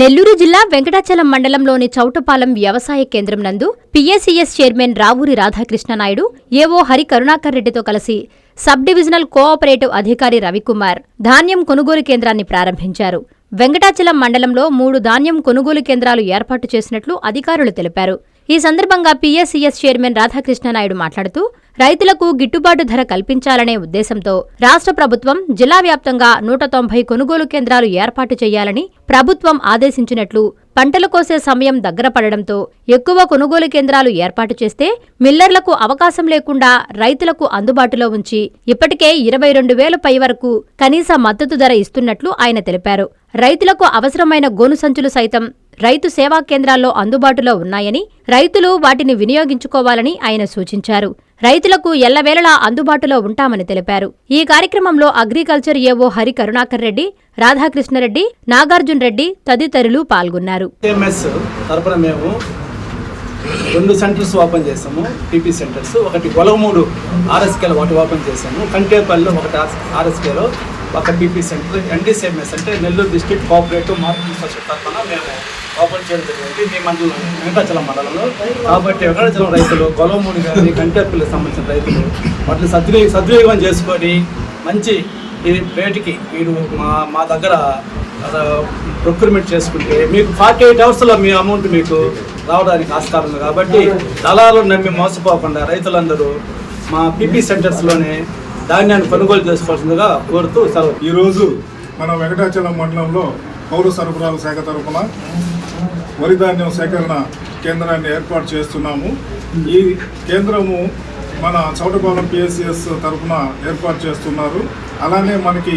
నెల్లూరు జిల్లా వెంకటాచలం మండలంలోని చౌటపాలెం వ్యవసాయ కేంద్రం నందు పీఏసీఎస్ చైర్మన్ రావూరి రాధాకృష్ణనాయుడు, ఏవో హరి కరుణాకర్ రెడ్డితో కలిసి సబ్ డివిజనల్ కోఆపరేటివ్ అధికారి రవికుమార్ ధాన్యం కొనుగోలు కేంద్రాన్ని ప్రారంభించారు. వెంకటాచలం మండలంలో 3 ధాన్యం కొనుగోలు కేంద్రాలు ఏర్పాటు చేసినట్లు అధికారులు తెలిపారు. ఈ సందర్భంగా పీఏసీఎస్ చైర్మన్ రాధాకృష్ణనాయుడు మాట్లాడుతూ, రైతులకు గిట్టుబాటు ధర కల్పించాలనే ఉద్దేశంతో రాష్ట్ర ప్రభుత్వం జిల్లా వ్యాప్తంగా 190 కొనుగోలు కేంద్రాలు ఏర్పాటు చేయాలని ప్రభుత్వం ఆదేశించినట్లు, పంటలు కోసే సమయం దగ్గర పడడంతో ఎక్కువ కొనుగోలు కేంద్రాలు ఏర్పాటు చేస్తే మిల్లర్లకు అవకాశం లేకుండా రైతులకు అందుబాటులో ఉంచి ఇప్పటికే 22,000 పై వరకు కనీస మద్దతు ధర ఇస్తున్నట్లు ఆయన తెలిపారు. రైతులకు అవసరమైన గోను సంచులు సైతం రైతు సేవా కేంద్రాల్లో అందుబాటులో ఉన్నాయని, రైతులు వాటిని వినియోగించుకోవాలని ఆయన సూచించారు. రైతులకు ఎల్లవేళలా అందుబాటులో ఉంటామని తెలిపారు. ఈ కార్యక్రమంలో అగ్రికల్చర్ ఏవో హరి కరుణాకర్ రెడ్డి, రాధాకృష్ణరెడ్డి, నాగార్జున్ రెడ్డి తదితరులు పాల్గొన్నారు. 2 సెంటర్స్ ఓపెన్ చేసాము, పీపీ సెంటర్స్. ఒకటి గొలవమూడు ఆర్ఎస్కేలో ఒకటి ఓపెన్ చేసాము, కంటేపల్లిలో ఒకటి ఆర్ఎస్కేలో ఒక పీపీ సెంటర్. ఎన్డీసీఎంఎస్ అంటే Nellore district cooperative marketing society తరఫున మేము ఓపెన్ చేయడం జరిగింది మీ మండలం వెంకటాచలం మండలంలో. కాబట్టి వెంకటాచలం రైతులు గొలవమూడి కానీ కంటేపల్లికి సంబంధించిన రైతులు వాటిని సద్వినియోగం చేసుకొని మంచి రేటుకి మీరు మా దగ్గర ప్రొక్యూర్మెంట్ చేసుకుంటే మీకు 48 అవర్స్లో మీ అమౌంట్ మీకు రావడానికి ఆస్కారం ఉంది. కాబట్టి దళాలను నమ్మి మోసపోకుండా రైతులందరూ మా పీపీ సెంటర్స్లోనే ధాన్యాన్ని కొనుగోలు చేసుకోవాల్సిందిగా కోరుతూ సెలవు. ఈరోజు మనం వెంకటాచలం మండలంలో పౌర సరఫరాల శాఖ తరఫున వరి ధాన్యం సేకరణ కేంద్రాన్ని ఏర్పాటు చేస్తున్నాము. ఈ కేంద్రము మన చౌటపాలెం పీఏసీఎస్ తరఫున ఏర్పాటు చేస్తున్నారు. అలానే మనకి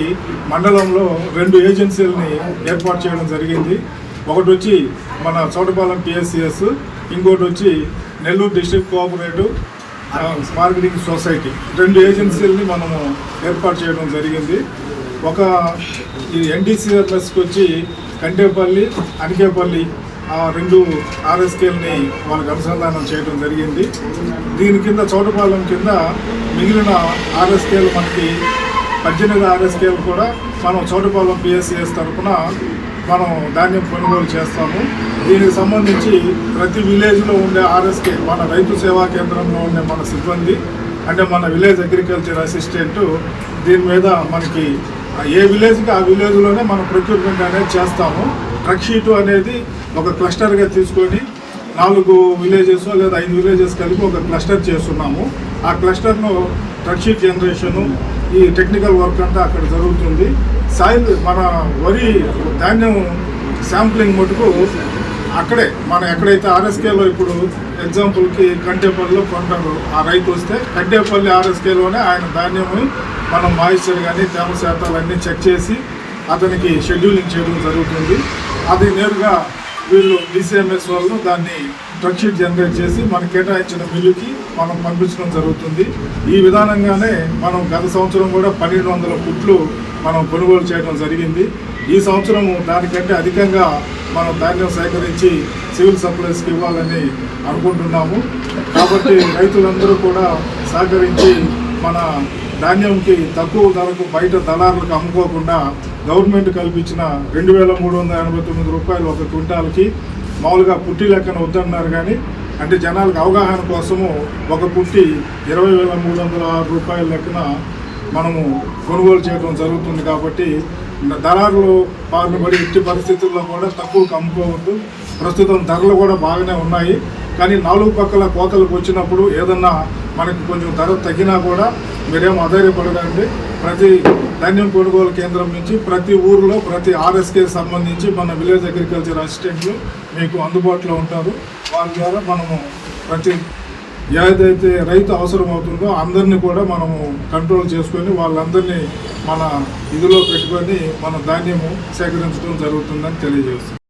మండలంలో 2 ఏజెన్సీలని ఏర్పాటు చేయడం జరిగింది. ఒకటి వచ్చి మన చౌటపాలెం పీఏసీఎస్, ఇంకోటి వచ్చి Nellore district cooperative marketing society. 2 ఏజెన్సీలని మనము ఏర్పాటు చేయడం జరిగింది. ఒక ఈ ఎన్డీసీఎంఎస్కి వచ్చి కంటేపల్లి, అనికేపల్లి ఆ 2 ఆర్ఎస్కేలని వాళ్ళకి అనుసంధానం చేయడం జరిగింది. దీని కింద చౌటపాలెం కింద మిగిలిన ఆర్ఎస్కేలు మనకి 18 ఆర్ఎస్కేలు కూడా మనం చౌటపాలెం పీఏసీఎస్ తరఫున మనం ధాన్యం కొనుగోలు చేస్తాము. దీనికి సంబంధించి ప్రతి విలేజ్లో ఉండే ఆర్ఎస్కే మన రైతు సేవా కేంద్రంలో ఉండే మన సిబ్బంది అంటే మన విలేజ్ అగ్రికల్చర్ అసిస్టెంట్ దీని మీద మనకి ఏ విలేజ్కి ఆ విలేజ్లోనే మనం ప్రొక్యూర్మెంట్ అనేది చేస్తాము. ట్రక్ షీటు అనేది ఒక క్లస్టర్గా తీసుకొని 4 విలేజెస్ లేదా 5 విలేజెస్ కలిపి ఒక క్లస్టర్ చేస్తున్నాము. ఆ క్లస్టర్ను ట్రక్ షీట్ జనరేషను, ఈ టెక్నికల్ వర్క్ అంతా అక్కడ జరుగుతుంది. సాయిల్ మన వరి ధాన్యం శాంప్లింగ్ మటుకు అక్కడే మనం ఎక్కడైతే ఆర్ఎస్కేలో ఇప్పుడు ఎగ్జాంపుల్కి కంటేపల్లిలో కొంటారు ఆ రైతు వస్తే కంటేపల్లి ఆర్ఎస్కేలోనే ఆయన ధాన్యము మనం మాయిశ్చర్ కానీ తేమ శాతాలు అన్నీ చెక్ చేసి అతనికి షెడ్యూలింగ్ చేయడం జరుగుతుంది. అది నేరుగా వీళ్ళు డీసీఎంఎస్ వాళ్ళు దాన్ని ట్రక్ షీట్ జనరేట్ చేసి మనకు కేటాయించిన మిల్లుకి మనం పంపించడం జరుగుతుంది. ఈ విధానంగానే మనం గత సంవత్సరం కూడా 1200 పుట్లు మనం కొనుగోలు చేయడం జరిగింది. ఈ సంవత్సరము దానికంటే అధికంగా మనం ధాన్యం సేకరించి సివిల్ సప్లైస్కి ఇవ్వాలని అనుకుంటున్నాము. కాబట్టి రైతులందరూ కూడా సహకరించి మన ధాన్యంకి తక్కువ ధరకు బయట దళారులకు అమ్ముకోకుండా గవర్నమెంట్ కల్పించిన 2,389 రూపాయలు ఒక క్వింటాల్కి మామూలుగా పుట్టి లెక్కన వద్దన్నారు. కానీ అంటే జనాలకు అవగాహన కోసము ఒక పుట్టి 20,306 రూపాయల లెక్కన మనము కొనుగోలు చేయడం జరుగుతుంది. కాబట్టి దళారులు పాల్పడి ఎట్టి పరిస్థితుల్లో కూడా తక్కువకు అమ్ముకోవద్దు. ప్రస్తుతం ధరలు కూడా బాగానే ఉన్నాయి. కానీ 4 పక్కల కోతలకు వచ్చినప్పుడు ఏదన్నా మనకు కొంచెం ధర తగ్గినా కూడా మీరేమో ఆధారపడదండి. ప్రతి ధాన్యం కొనుగోలు కేంద్రం నుంచి ప్రతి ఊరిలో ప్రతి ఆర్ఎస్కేకి సంబంధించి మన విలేజ్ అగ్రికల్చర్ అసిస్టెంట్లు మీకు అందుబాటులో ఉంటారు. వాళ్ళ ద్వారా మనము ప్రతి ఏదైతే రైతు అవసరం అవుతుందో అందరినీ కూడా మనము కంట్రోల్ చేసుకొని వాళ్ళందరినీ మన ఇదిలో పెట్టుకొని మన ధాన్యము సేకరించడం జరుగుతుందని తెలియజేస్తుంది.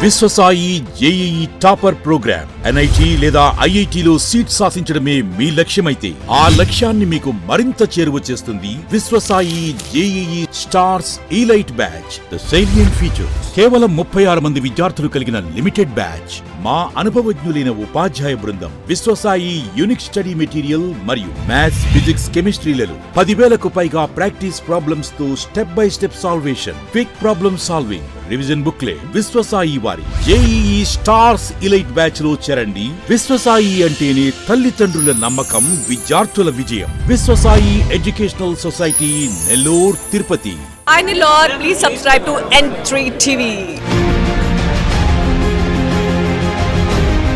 Vishwasai JEE topper program NIT లేదా ఐఐటిలో సీట్ సాధించడమే మీ లక్ష్యమైతే ఆ లక్ష్యాన్ని మీకు మరింత చేరువ చేస్తుంది Vishwasai JEE stars elite batch. The salient features: కేవలం 36 మంది విద్యార్థులు కలిగిన లిమిటెడ్ బ్యాచ్. మా అనుభవజ్ఞులైన ఉపాధ్యాయ బృందం, విశ్వసాయి యూనిక్ స్టడీ మెటీరియల్ మరియు మ్యాథ్స్, ఫిజిక్స్, కెమిస్ట్రీలలో 10,000కు పైగా ప్రాక్టీస్ ప్రాబ్లమ్స్ తో step by step salvation, quick problem solving, revision booklet. Viswasai వారి జేఈఈ స్టార్స్ ఇలైట్ బ్యాచ్ లో చేరండి. విశ్వసాయి అంటేనే తల్లిదండ్రుల నమ్మకం, విద్యార్థుల విజయం. Viswasai educational society, Nellore, Tirupati. Hi Nilor, please subscribe to N3 TV.